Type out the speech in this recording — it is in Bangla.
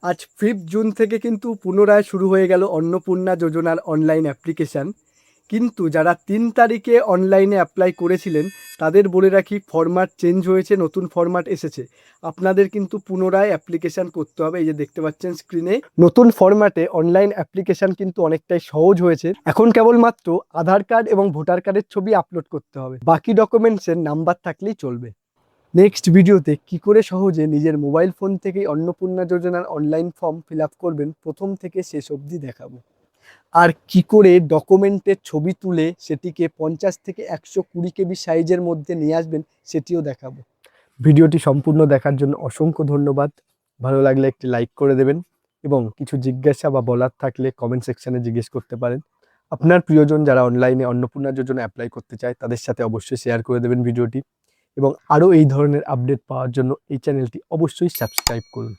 আজ 5 জুন থেকে কিন্তু পুনরায় শুরু হয়ে গেল অন্নপূর্ণা যোজনার অনলাইন অ্যাপ্লিকেশান। কিন্তু যারা 3 তারিখে অনলাইনে অ্যাপ্লাই করেছিলেন তাদের বলে রাখি ফরম্যাট চেঞ্জ হয়েছে, নতুন ফরম্যাট এসেছে। আপনাদের কিন্তু পুনরায় অ্যাপ্লিকেশান করতে হবে। এই যে দেখতে পাচ্ছেন স্ক্রিনে নতুন ফরম্যাটে অনলাইন অ্যাপ্লিকেশান কিন্তু অনেকটাই সহজ হয়েছে। এখন কেবলমাত্র আধার কার্ড এবং ভোটার কার্ডের ছবি আপলোড করতে হবে, বাকি ডকুমেন্টসের নাম্বার থাকলেই চলবে। নেক্সট ভিডিওতে কি করে সহজে নিজের মোবাইল ফোন থেকেই অন্নপূর্ণা যোজনার অনলাইন ফর্ম ফিল আপ করবেন প্রথম থেকে শেষ অবধি দেখাবো। আর কি করে ডকুমেন্টের ছবি তুলে সেটিকে 50 থেকে 120 কেবি সাইজের মধ্যে নিয়ে আসবেন সেটিও দেখাবো। ভিডিওটি সম্পূর্ণ দেখার জন্য অসংখ্য ধন্যবাদ। ভালো লাগলে একটি লাইক করে দেবেন এবং কিছু জিজ্ঞাসা বা বলার থাকলে কমেন্ট সেকশনে জিজ্ঞেস করতে পারেন। আপনার প্রিয়জন যারা অনলাইনে অন্নপূর্ণা যোজনা অ্যাপ্লাই করতে চায় তাদের সাথে অবশ্যই শেয়ার করে দেবেন ভিডিওটি, এবং আরও এই ধরনের আপডেট পাওয়ার জন্য এই চ্যানেলটি অবশ্যই সাবস্ক্রাইব করুন।